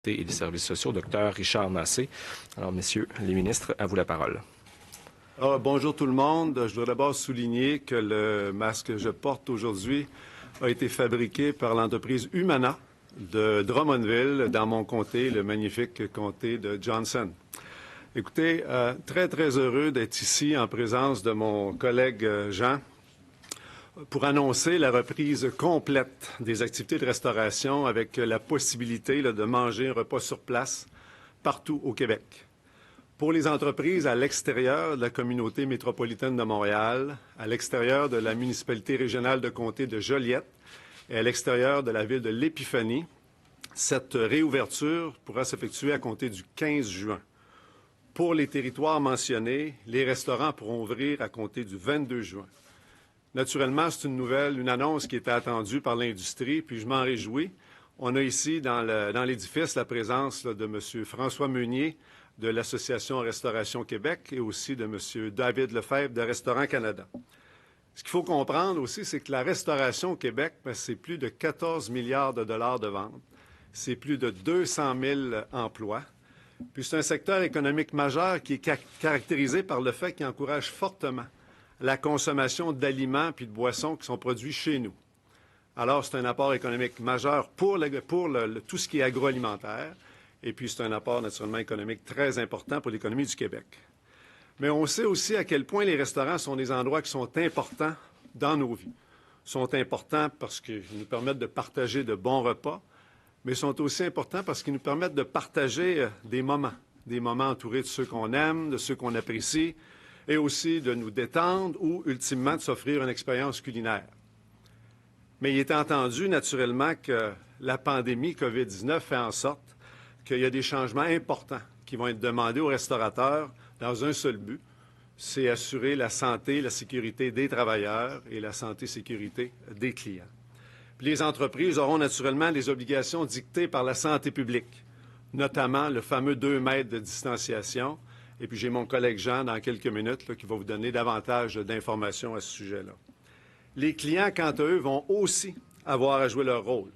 et des services sociaux, Dr Richard Massé. Alors, messieurs les ministres, à vous la parole. Alors, bonjour tout le monde. Je dois d'abord souligner que le masque que je porte aujourd'hui a été fabriqué par l'entreprise Humana de Drummondville, dans mon comté, le magnifique comté de Johnson. Écoutez, très heureux d'être ici en présence de mon collègue Jean pour annoncer la reprise complète des activités de restauration avec la possibilité de manger un repas sur place partout au Québec. Pour les entreprises à l'extérieur de la communauté métropolitaine de Montréal, à l'extérieur de la municipalité régionale de comté de Joliette et à l'extérieur de la ville de l'Épiphanie, cette réouverture pourra s'effectuer à compter du 15 juin. Pour les territoires mentionnés, les restaurants pourront ouvrir à compter du 22 juin. Naturellement, c'est une annonce qui était attendue par l'industrie, puis je m'en réjouis. On a ici, dans l'édifice, la présence de M. François Meunier de l'Association Restauration Québec et aussi de M. David Lefebvre de Restaurants Canada. Ce qu'il faut comprendre aussi, c'est que la restauration au Québec, c'est plus de 14 milliards de dollars de vente. C'est plus de 200 000 emplois. Puis c'est un secteur économique majeur qui est caractérisé par le fait qu'il encourage fortement la consommation d'aliments puis de boissons qui sont produits chez nous. Alors, c'est un apport économique majeur pour tout ce qui est agroalimentaire, et puis c'est un apport naturellement économique très important pour l'économie du Québec. Mais on sait aussi à quel point les restaurants sont des endroits qui sont importants dans nos vies. Ils sont importants parce qu'ils nous permettent de partager de bons repas, mais ils sont aussi importants parce qu'ils nous permettent de partager des moments entourés de ceux qu'on aime, de ceux qu'on apprécie, et aussi de nous détendre ou, ultimement, de s'offrir une expérience culinaire. Mais il est entendu, naturellement, que la pandémie COVID-19 fait en sorte qu'il y a des changements importants qui vont être demandés aux restaurateurs dans un seul but, c'est assurer la santé, la sécurité des travailleurs et la santé et sécurité des clients. Puis les entreprises auront naturellement des obligations dictées par la santé publique, notamment le fameux 2 mètres de distanciation. Et puis j'ai mon collègue Jean, dans quelques minutes, qui va vous donner davantage d'informations à ce sujet-là. Les clients, quant à eux, vont aussi avoir à jouer leur rôle,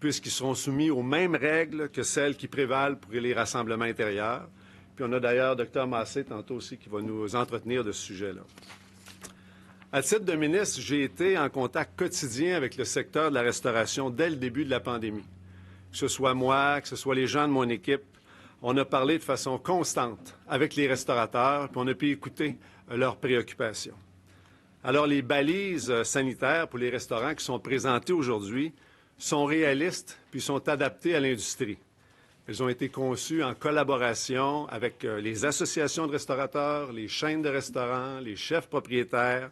puisqu'ils seront soumis aux mêmes règles que celles qui prévalent pour les rassemblements intérieurs. Puis on a d'ailleurs Dr Massé, tantôt aussi, qui va nous entretenir de ce sujet-là. À titre de ministre, j'ai été en contact quotidien avec le secteur de la restauration dès le début de la pandémie. Que ce soit moi, que ce soit les gens de mon équipe, on a parlé de façon constante avec les restaurateurs, puis on a pu écouter leurs préoccupations. Alors, les balises sanitaires pour les restaurants qui sont présentées aujourd'hui sont réalistes puis sont adaptées à l'industrie. Elles ont été conçues en collaboration avec les associations de restaurateurs, les chaînes de restaurants, les chefs propriétaires.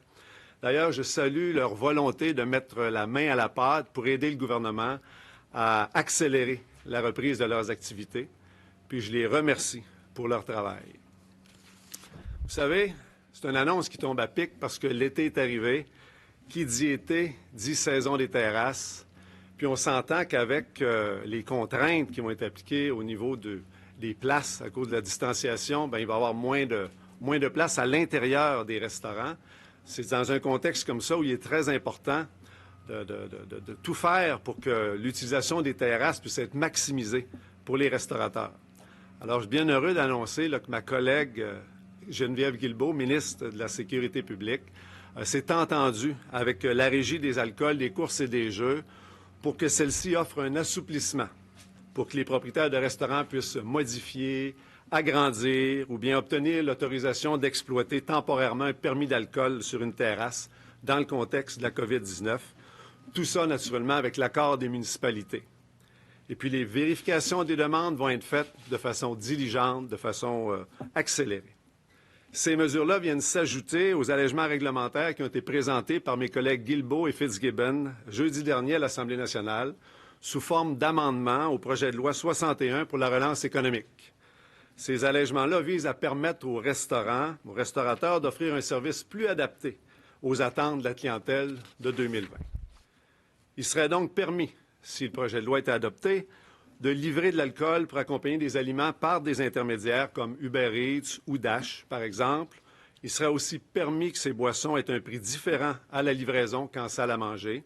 D'ailleurs, je salue leur volonté de mettre la main à la pâte pour aider le gouvernement à accélérer la reprise de leurs activités. Puis je les remercie pour leur travail. Vous savez, c'est une annonce qui tombe à pic parce que l'été est arrivé. Qui dit été, dit saison des terrasses. Puis on s'entend qu'avec les contraintes qui vont être appliquées au niveau des places à cause de la distanciation, bien, il va y avoir moins de place à l'intérieur des restaurants. C'est dans un contexte comme ça où il est très important de tout faire pour que l'utilisation des terrasses puisse être maximisée pour les restaurateurs. Alors, je suis bien heureux d'annoncer que ma collègue Geneviève Guilbeault, ministre de la Sécurité publique, s'est entendue avec la Régie des alcools, des courses et des jeux pour que celle-ci offre un assouplissement pour que les propriétaires de restaurants puissent modifier, agrandir ou bien obtenir l'autorisation d'exploiter temporairement un permis d'alcool sur une terrasse dans le contexte de la COVID-19. Tout ça, naturellement, avec l'accord des municipalités. Et puis, les vérifications des demandes vont être faites de façon diligente, de façon accélérée. Ces mesures-là viennent s'ajouter aux allègements réglementaires qui ont été présentés par mes collègues Guilbeault et Fitzgibbon jeudi dernier à l'Assemblée nationale sous forme d'amendement au projet de loi 61 pour la relance économique. Ces allègements-là visent à permettre aux restaurateurs d'offrir un service plus adapté aux attentes de la clientèle de 2020. Il serait donc permis, si le projet de loi était adopté, de livrer de l'alcool pour accompagner des aliments par des intermédiaires comme Uber Eats ou Dash, par exemple. Il serait aussi permis que ces boissons aient un prix différent à la livraison qu'en salle à manger.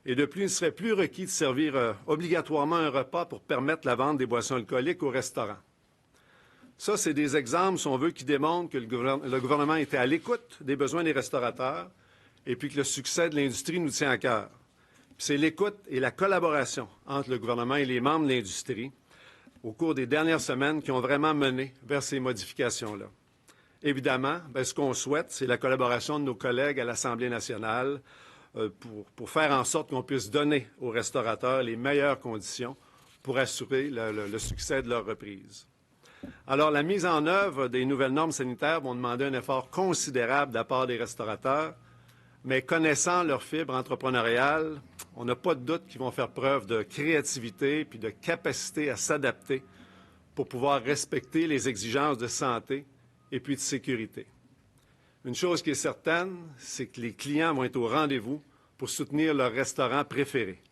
Et de plus, il ne serait plus requis de servir obligatoirement un repas pour permettre la vente des boissons alcooliques au restaurant. Ça, c'est des exemples, si on veut, qui démontrent que le gouvernement était à l'écoute des besoins des restaurateurs et puis que le succès de l'industrie nous tient à cœur. C'est l'écoute et la collaboration entre le gouvernement et les membres de l'industrie au cours des dernières semaines qui ont vraiment mené vers ces modifications-là. Évidemment, ce qu'on souhaite, c'est la collaboration de nos collègues à l'Assemblée nationale pour faire en sorte qu'on puisse donner aux restaurateurs les meilleures conditions pour assurer le succès de leur reprise. Alors, la mise en œuvre des nouvelles normes sanitaires vont demander un effort considérable de la part des restaurateurs, mais connaissant leur fibre entrepreneuriale, on n'a pas de doute qu'ils vont faire preuve de créativité puis de capacité à s'adapter pour pouvoir respecter les exigences de santé et puis de sécurité. Une chose qui est certaine, c'est que les clients vont être au rendez-vous pour soutenir leur restaurant préféré.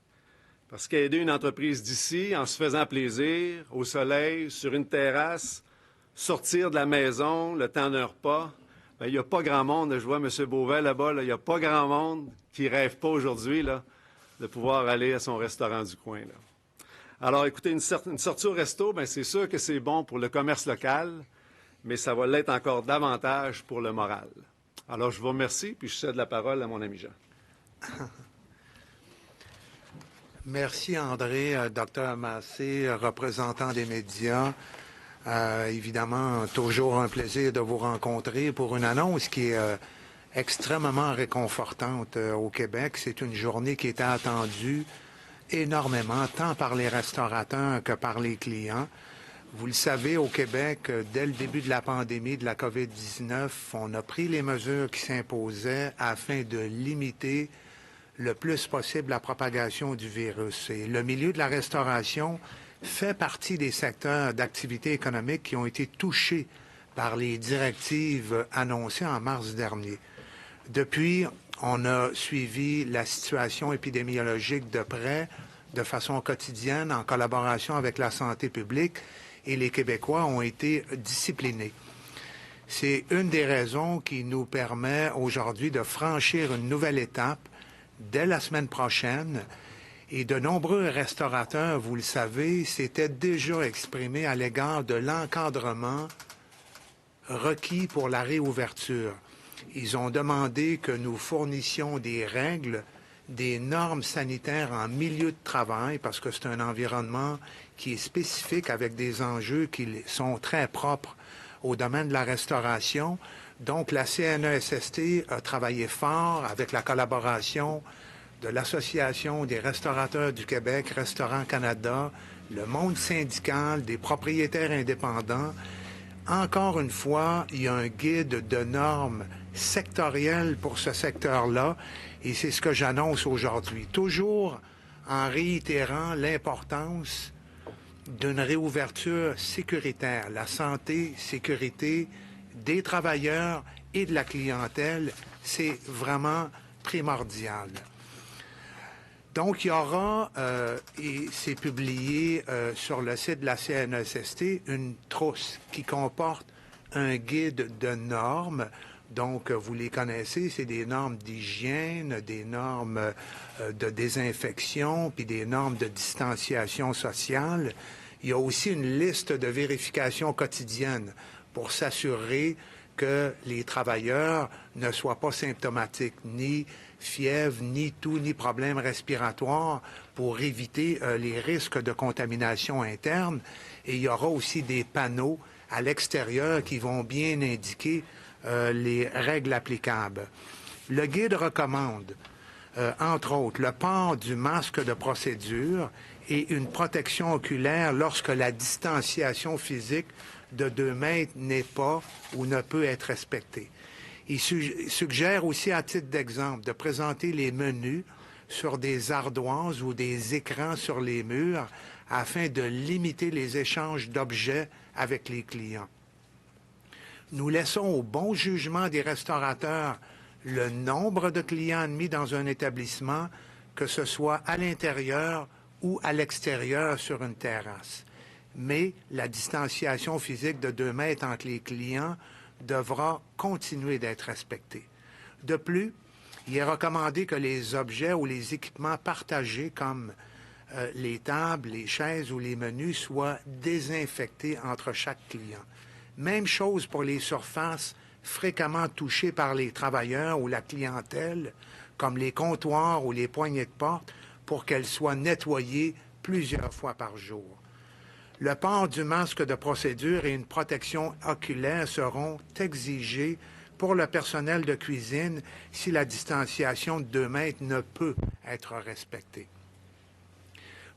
Parce qu'aider une entreprise d'ici en se faisant plaisir, au soleil, sur une terrasse, sortir de la maison, le temps d'un repas, il n'y a pas grand monde, je vois M. Beauvais là-bas, il n'y a pas grand monde qui ne rêve pas aujourd'hui de pouvoir aller à son restaurant du coin. Là. Alors, écoutez, une sortie au resto, c'est sûr que c'est bon pour le commerce local, mais ça va l'être encore davantage pour le moral. Alors, je vous remercie, puis je cède la parole à mon ami Jean. Merci, André. Dr. Massé, représentant des médias. Évidemment, toujours un plaisir de vous rencontrer pour une annonce qui est extrêmement réconfortante au Québec. C'est une journée qui était attendue énormément, tant par les restaurateurs que par les clients. Vous le savez, au Québec, dès le début de la pandémie de la COVID-19, on a pris les mesures qui s'imposaient afin de limiter le plus possible la propagation du virus. Et le milieu de la restauration fait partie des secteurs d'activité économique qui ont été touchés par les directives annoncées en mars dernier. Depuis, on a suivi la situation épidémiologique de près, de façon quotidienne, en collaboration avec la santé publique, et les Québécois ont été disciplinés. C'est une des raisons qui nous permet aujourd'hui de franchir une nouvelle étape dès la semaine prochaine. Et de nombreux restaurateurs, vous le savez, s'étaient déjà exprimés à l'égard de l'encadrement requis pour la réouverture. Ils ont demandé que nous fournissions des règles, des normes sanitaires en milieu de travail, parce que c'est un environnement qui est spécifique avec des enjeux qui sont très propres au domaine de la restauration. Donc, la CNESST a travaillé fort avec la collaboration de l'Association des restaurateurs du Québec, Restaurants Canada, le monde syndical, des propriétaires indépendants. Encore une fois, il y a un guide de normes sectorielles pour ce secteur-là, et c'est ce que j'annonce aujourd'hui. Toujours en réitérant l'importance d'une réouverture sécuritaire, la santé, sécurité des travailleurs et de la clientèle, c'est vraiment primordial. Donc, il y aura, et c'est publié sur le site de la CNESST, une trousse qui comporte un guide de normes. Donc, vous les connaissez, c'est des normes d'hygiène, des normes de désinfection, puis des normes de distanciation sociale. Il y a aussi une liste de vérifications quotidiennes pour s'assurer que les travailleurs ne soient pas symptomatiques, ni fièvre, ni toux, ni problèmes respiratoires, pour éviter les risques de contamination interne. Et il y aura aussi des panneaux à l'extérieur qui vont bien indiquer les règles applicables. Le guide recommande, entre autres, le port du masque de procédure et une protection oculaire lorsque la distanciation physique de 2 mètres n'est pas ou ne peut être respectée. Il suggère aussi, à titre d'exemple, de présenter les menus sur des ardoises ou des écrans sur les murs afin de limiter les échanges d'objets avec les clients. Nous laissons au bon jugement des restaurateurs le nombre de clients admis dans un établissement, que ce soit à l'intérieur ou à l'extérieur sur une terrasse. Mais la distanciation physique de 2 mètres entre les clients devra continuer d'être respectée. De plus, Il est recommandé que les objets ou les équipements partagés comme les tables, les chaises ou les menus soient désinfectés entre chaque client. Même chose pour les surfaces fréquemment touchées par les travailleurs ou la clientèle, comme les comptoirs ou les poignées de porte, pour qu'elles soient nettoyées plusieurs fois par jour. Le port du masque de procédure et une protection oculaire seront exigés pour le personnel de cuisine si la distanciation de 2 mètres ne peut être respectée.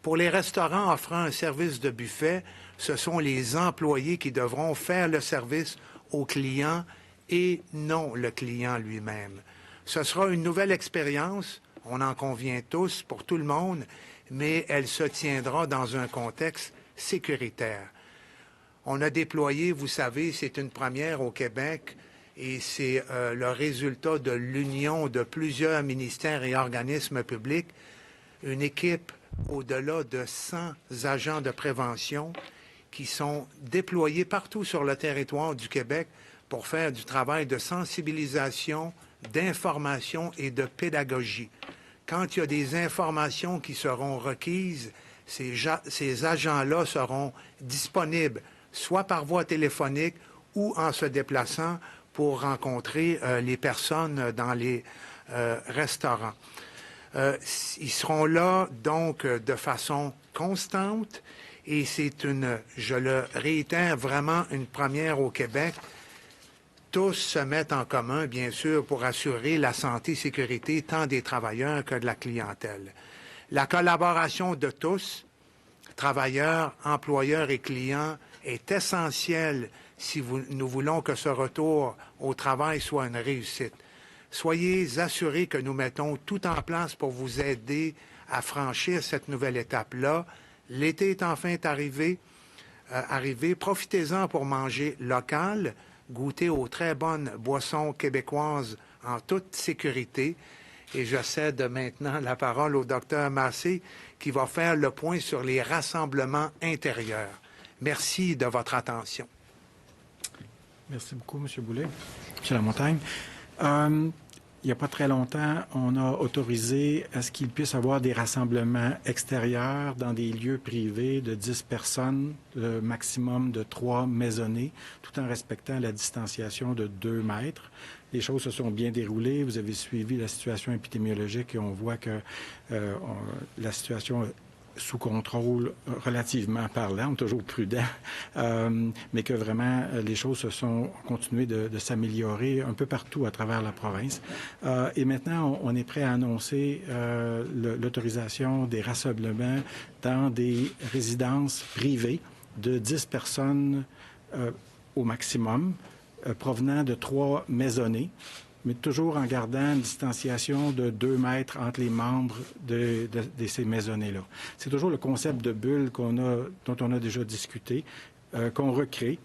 Pour les restaurants offrant un service de buffet, ce sont les employés qui devront faire le service au client et non le client lui-même. Ce sera une nouvelle expérience, on en convient tous, pour tout le monde, mais elle se tiendra dans un contexte sécuritaire. On a déployé, vous savez, c'est une première au Québec, et c'est le résultat de l'union de plusieurs ministères et organismes publics, une équipe au-delà de 100 agents de prévention qui sont déployés partout sur le territoire du Québec pour faire du travail de sensibilisation, d'information et de pédagogie. Quand il y a des informations qui seront requises, ces agents-là seront disponibles, soit par voie téléphonique ou en se déplaçant pour rencontrer les personnes dans les restaurants. Ils seront là, donc, de façon constante et c'est je le réitère, vraiment une première au Québec. Tous se mettent en commun, bien sûr, pour assurer la santé et sécurité tant des travailleurs que de la clientèle. La collaboration de tous, travailleurs, employeurs et clients, est essentielle si nous voulons que ce retour au travail soit une réussite. Soyez assurés que nous mettons tout en place pour vous aider à franchir cette nouvelle étape-là. L'été est enfin arrivé. Profitez-en pour manger local, goûter aux très bonnes boissons québécoises en toute sécurité. Et je cède maintenant la parole au Dr Massé qui va faire le point sur les rassemblements intérieurs. Merci de votre attention. Merci beaucoup, M. Boulay. M. Lamontagne. Il n'y a pas très longtemps, on a autorisé à ce qu'il puisse avoir des rassemblements extérieurs dans des lieux privés de 10 personnes, le maximum de 3 maisonnées, tout en respectant la distanciation de 2 mètres. Les choses se sont bien déroulées. Vous avez suivi la situation épidémiologique et on voit que la situation sous contrôle relativement parlant, toujours prudent, mais que vraiment les choses se sont continuées de s'améliorer un peu partout à travers la province. Et maintenant, on est prêt à annoncer l'autorisation des rassemblements dans des résidences privées de 10 personnes au maximum, provenant de 3 maisonnées, mais toujours en gardant une distanciation de 2 mètres entre les membres de ces maisonnées-là. C'est toujours le concept de bulle dont on a déjà discuté, qu'on recrée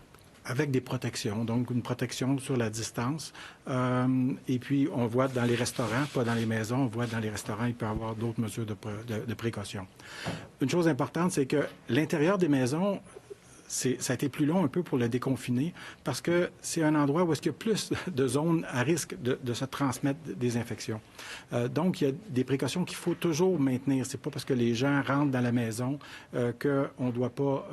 avec des protections, donc une protection sur la distance. Et puis, on voit dans les restaurants, pas dans les maisons, on voit dans les restaurants, il peut y avoir d'autres mesures de précaution. Une chose importante, c'est que l'intérieur des maisons, ça a été plus long un peu pour le déconfiner parce que c'est un endroit où est-ce qu'il y a plus de zones à risque de se transmettre des infections. Donc, il y a des précautions qu'il faut toujours maintenir. C'est pas parce que les gens rentrent dans la maison qu'on ne doit pas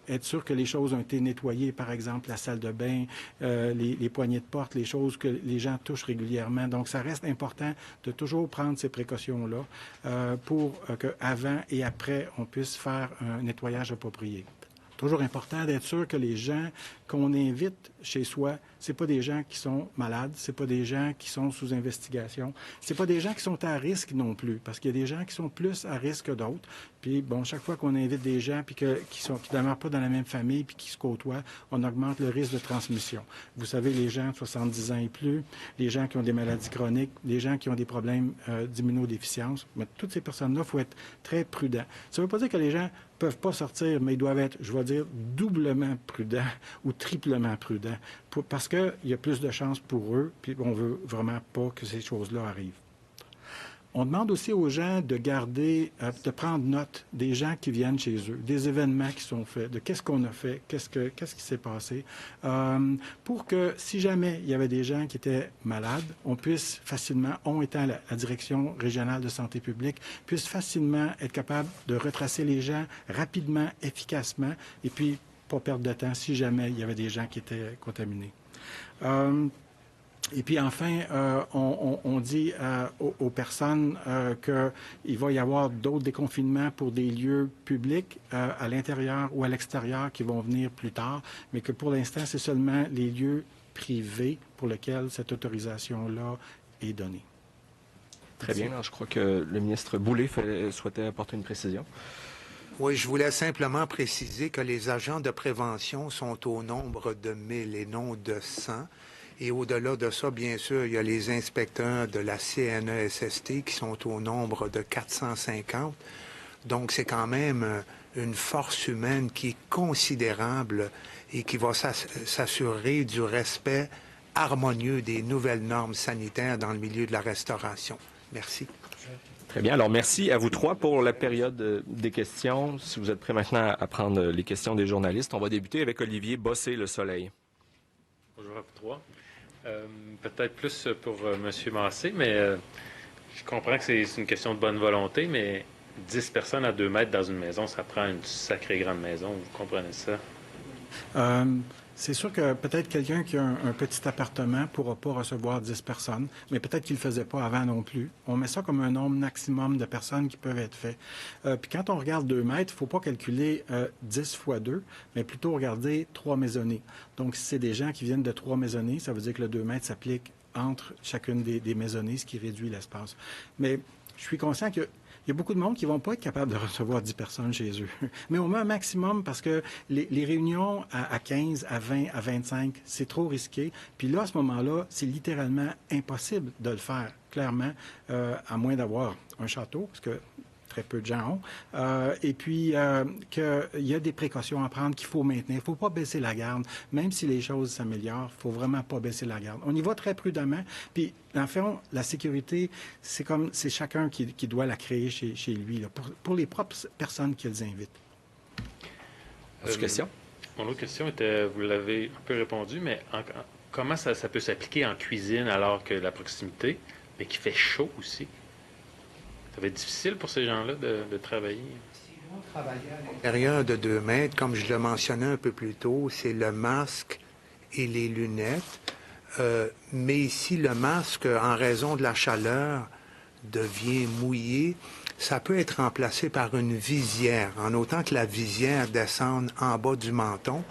être sûr que les choses ont été nettoyées, par exemple la salle de bain, les poignées de porte, les choses que les gens touchent régulièrement. Donc, ça reste important de toujours prendre ces précautions-là pour qu'avant et après, on puisse faire un nettoyage approprié. Toujours important d'être sûr que les gens qu'on invite chez soi, c'est pas des gens qui sont malades, c'est pas des gens qui sont sous investigation, c'est pas des gens qui sont à risque non plus, parce qu'il y a des gens qui sont plus à risque que d'autres. Puis, bon, chaque fois qu'on invite des gens puis qui demeurent pas dans la même famille puis qui se côtoient, on augmente le risque de transmission. Vous savez, les gens de 70 ans et plus, les gens qui ont des maladies chroniques, les gens qui ont des problèmes d'immunodéficience, mais toutes ces personnes-là, il faut être très prudent. Ça ne veut pas dire que les gens peuvent pas sortir, mais ils doivent être, je vais dire, doublement prudents ou triplement prudents, parce qu'il y a plus de chances pour eux, puis on veut vraiment pas que ces choses-là arrivent. On demande aussi aux gens de garder, de prendre note des gens qui viennent chez eux, des événements qui sont faits, de qu'est-ce qu'on a fait, qu'est-ce qui s'est passé, pour que si jamais il y avait des gens qui étaient malades, on puisse facilement, on étant la direction régionale de santé publique, puisse facilement être capable de retracer les gens rapidement, efficacement, et puis pas perdre de temps si jamais il y avait des gens qui étaient contaminés. Et puis enfin, on dit aux personnes qu'il va y avoir d'autres déconfinements pour des lieux publics à l'intérieur ou à l'extérieur qui vont venir plus tard, mais que pour l'instant, c'est seulement les lieux privés pour lesquels cette autorisation-là est donnée. Très bien. Alors, je crois que le ministre Boulay souhaitait apporter une précision. Oui, je voulais simplement préciser que les agents de prévention sont au nombre de 1000 et non de 100. Et au-delà de ça, bien sûr, il y a les inspecteurs de la CNESST qui sont au nombre de 450. Donc, c'est quand même une force humaine qui est considérable et qui va s'assurer du respect harmonieux des nouvelles normes sanitaires dans le milieu de la restauration. Merci. Très bien. Alors, merci à vous trois pour la période des questions. Si vous êtes prêts maintenant à prendre les questions des journalistes, on va débuter avec Olivier Bossé-Le Soleil. Bonjour à vous trois. Peut-être plus pour M. Massé, mais je comprends que c'est une question de bonne volonté, mais 10 personnes à 2 mètres dans une maison, ça prend une sacrée grande maison. Vous comprenez ça? C'est sûr que peut-être quelqu'un qui a un petit appartement ne pourra pas recevoir 10 personnes, mais peut-être qu'il ne le faisait pas avant non plus. On met ça comme un nombre maximum de personnes qui peuvent être faites. Puis quand on regarde 2 mètres, il ne faut pas calculer 10 fois 2, mais plutôt regarder 3 maisonnées. Donc, si c'est des gens qui viennent de 3 maisonnées, ça veut dire que le 2 mètres s'applique entre chacune des maisonnées, ce qui réduit l'espace. Mais je suis conscient que il y a beaucoup de monde qui ne vont pas être capables de recevoir 10 personnes chez eux. Mais on met un maximum parce que les réunions à 15, à 20, à 25, c'est trop risqué. Puis là, à ce moment-là, c'est littéralement impossible de le faire, clairement, à moins d'avoir un château, parce que très peu de gens ont. Et puis, qu'il y a des précautions à prendre qu'il faut maintenir. Il ne faut pas baisser la garde. Même si les choses s'améliorent, il ne faut vraiment pas baisser la garde. On y va très prudemment. Puis, en fait, la sécurité, c'est chacun qui doit la créer chez lui, là, pour les propres personnes qu'ils invitent. Autre question? Mon autre question était, vous l'avez un peu répondu, mais comment ça peut s'appliquer en cuisine alors que la proximité, mais qu'il fait chaud aussi? Ça va être difficile pour ces gens-là de travailler. Si on travaille à l'intérieur de 2 mètres, comme je le mentionnais un peu plus tôt, c'est le masque et les lunettes. Mais si le masque, en raison de la chaleur, devient mouillé, ça peut être remplacé par une visière, en autant que la visière descende en bas du menton.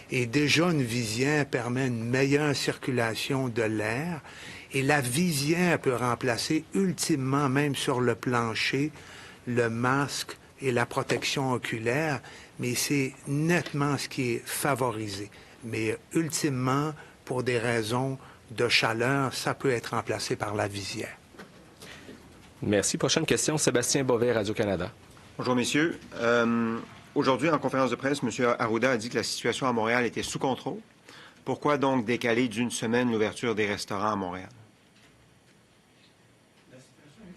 Et déjà, une visière permet une meilleure circulation de l'air. Et la visière peut remplacer ultimement, même sur le plancher, le masque et la protection oculaire, mais c'est nettement ce qui est favorisé. Mais ultimement, pour des raisons de chaleur, ça peut être remplacé par la visière. Merci. Prochaine question, Sébastien Bovet, Radio-Canada. Bonjour, messieurs. Aujourd'hui, en conférence de presse, M. Arruda a dit que la situation à Montréal était sous contrôle. Pourquoi donc décaler d'une semaine l'ouverture des restaurants à Montréal?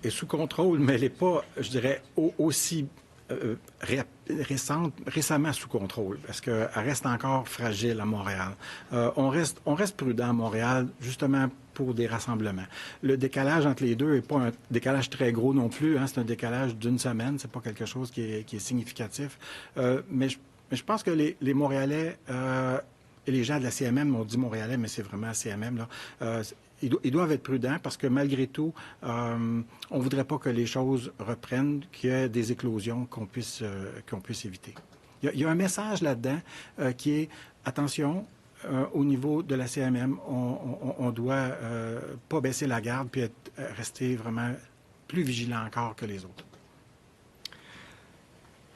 Est sous contrôle, mais elle n'est pas, je dirais, aussi récemment sous contrôle, parce qu'elle reste encore fragile à Montréal. On reste prudent à Montréal, justement pour des rassemblements. Le décalage entre les deux n'est pas un décalage très gros non plus, hein, c'est un décalage d'une semaine, c'est pas quelque chose qui est significatif. Mais je pense que les Montréalais et les gens de la CMM, on dit Montréalais, mais c'est vraiment CMM, là, ils doivent être prudents parce que malgré tout, on ne voudrait pas que les choses reprennent, qu'il y ait des éclosions qu'on puisse éviter. Il y a un message là-dedans qui est, attention, au niveau de la CMM, on doit pas baisser la garde puis rester vraiment plus vigilant encore que les autres.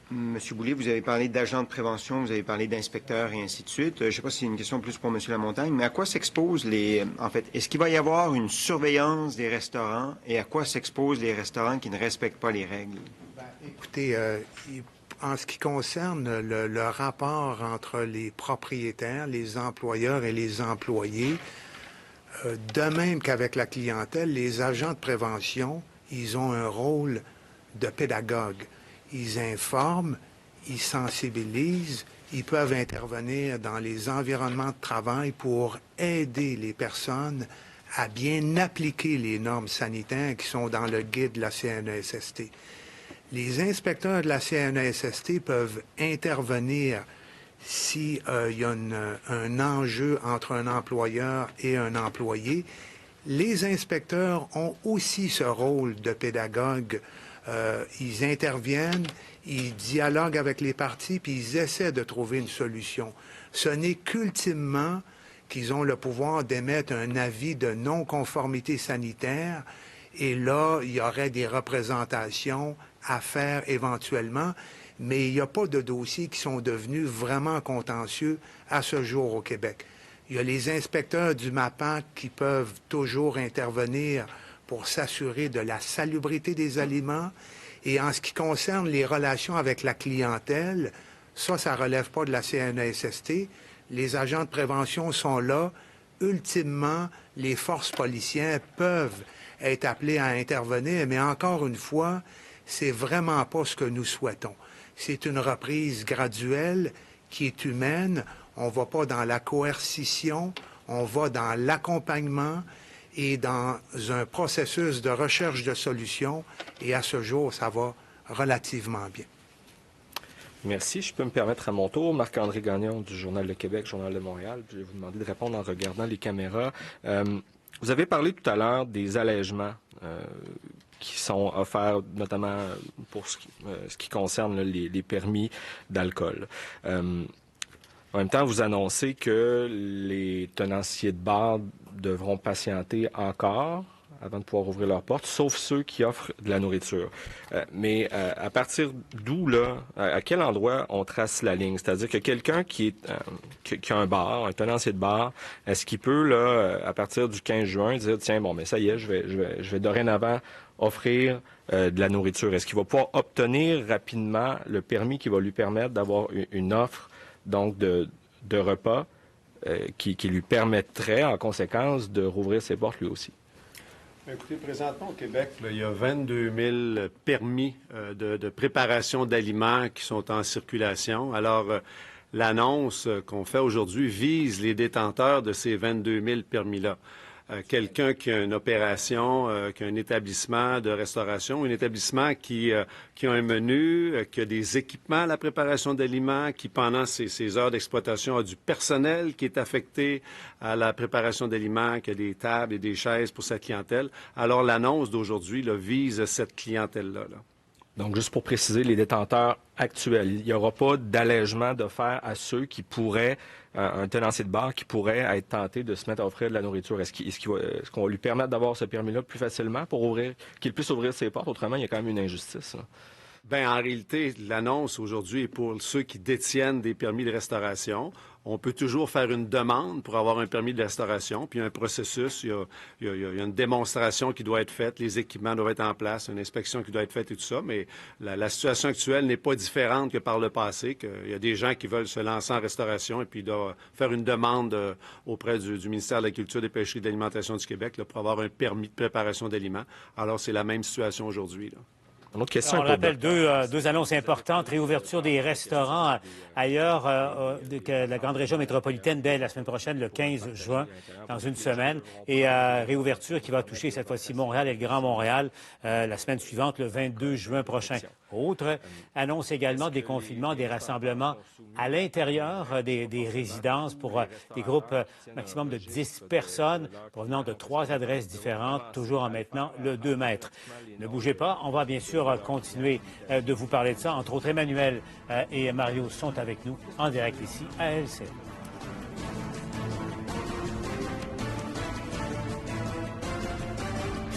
Monsieur Boulay, vous avez parlé d'agents de prévention, vous avez parlé d'inspecteurs et ainsi de suite. Je ne sais pas si c'est une question plus pour M. Lamontagne, mais à quoi s'exposent En fait, est-ce qu'il va y avoir une surveillance des restaurants et à quoi s'exposent les restaurants qui ne respectent pas les règles? Écoutez, en ce qui concerne le rapport entre les propriétaires, les employeurs et les employés, de même qu'avec la clientèle, les agents de prévention ils ont un rôle de pédagogue. Ils informent, ils sensibilisent, ils peuvent intervenir dans les environnements de travail pour aider les personnes à bien appliquer les normes sanitaires qui sont dans le guide de la CNESST. Les inspecteurs de la CNESST peuvent intervenir s'il y a un enjeu entre un employeur et un employé. Les inspecteurs ont aussi ce rôle de pédagogue. Ils interviennent, ils dialoguent avec les parties, puis ils essaient de trouver une solution. Ce n'est qu'ultimement qu'ils ont le pouvoir d'émettre un avis de non-conformité sanitaire, et là, il y aurait des représentations à faire éventuellement, mais il n'y a pas de dossiers qui sont devenus vraiment contentieux à ce jour au Québec. Il y a les inspecteurs du MAPAC qui peuvent toujours intervenir pour s'assurer de la salubrité des aliments. Et en ce qui concerne les relations avec la clientèle, ça ne relève pas de la CNESST. Les agents de prévention sont là. Ultimement, les forces policières peuvent être appelées à intervenir, mais encore une fois, c'est vraiment pas ce que nous souhaitons. C'est une reprise graduelle qui est humaine. On ne va pas dans la coercition, on va dans l'accompagnement et dans un processus de recherche de solutions. Et à ce jour, ça va relativement bien. Merci. Je peux me permettre à mon tour, Marc-André Gagnon du Journal de Québec, Journal de Montréal. Je vais vous demander de répondre en regardant les caméras. Vous avez parlé tout à l'heure des allègements qui sont offerts notamment pour ce qui concerne les permis d'alcool. En même temps, vous annoncez que les tenanciers de bar devront patienter encore avant de pouvoir ouvrir leurs portes, sauf ceux qui offrent de la nourriture. Mais à partir d'où, là, à quel endroit on trace la ligne? C'est-à-dire que quelqu'un qui a un bar, un tenancier de bar, est-ce qu'il peut, là, à partir du 15 juin, dire, tiens, bon, mais ça y est, je vais dorénavant offrir de la nourriture? Est-ce qu'il va pouvoir obtenir rapidement le permis qui va lui permettre d'avoir une offre donc de repas qui lui permettrait, en conséquence, de rouvrir ses portes lui aussi? Écoutez, présentement au Québec, là, il y a 22 000 permis de préparation d'aliments qui sont en circulation. Alors, l'annonce qu'on fait aujourd'hui vise les détenteurs de ces 22 000 permis-là. Quelqu'un qui a une opération, qui a un établissement de restauration, un établissement qui a un menu, qui a des équipements à la préparation d'aliments, qui pendant ses heures d'exploitation a du personnel qui est affecté à la préparation d'aliments, qui a des tables et des chaises pour sa clientèle. Alors l'annonce d'aujourd'hui là, vise cette clientèle-là. Là. Donc, juste pour préciser, les détenteurs actuels, il n'y aura pas d'allègement d'offert à ceux qui pourraient, un tenancier de bar qui pourrait être tenté de se mettre à offrir de la nourriture. Est-ce qu'on va lui permettre d'avoir ce permis-là plus facilement pour qu'il puisse ouvrir ses portes? Autrement, il y a quand même une injustice. Là. Bien, en réalité, l'annonce aujourd'hui est pour ceux qui détiennent des permis de restauration. On peut toujours faire une demande pour avoir un permis de restauration, puis il y a un processus, il y a une démonstration qui doit être faite, les équipements doivent être en place, une inspection qui doit être faite et tout ça, mais la situation actuelle n'est pas différente que par le passé, qu'il y a des gens qui veulent se lancer en restauration et puis ils doivent faire une demande auprès du ministère de la Culture, des Pêcheries et de l'Alimentation du Québec là, pour avoir un permis de préparation d'aliments. Alors, c'est la même situation aujourd'hui, là. Une autre question. On rappelle deux annonces importantes. Réouverture des restaurants ailleurs que la grande région métropolitaine dès la semaine prochaine, le 15 juin, dans une semaine. Et réouverture qui va toucher cette fois-ci Montréal et le Grand Montréal la semaine suivante, le 22 juin prochain. Autre annonce également des confinements, des rassemblements à l'intérieur des résidences pour des groupes maximum de 10 personnes provenant de 3 adresses différentes, toujours en maintenant le 2 mètres. Ne bougez pas, on va bien sûr continuer de vous parler de ça. Entre autres, Emmanuel et Mario sont avec nous en direct ici à LCN.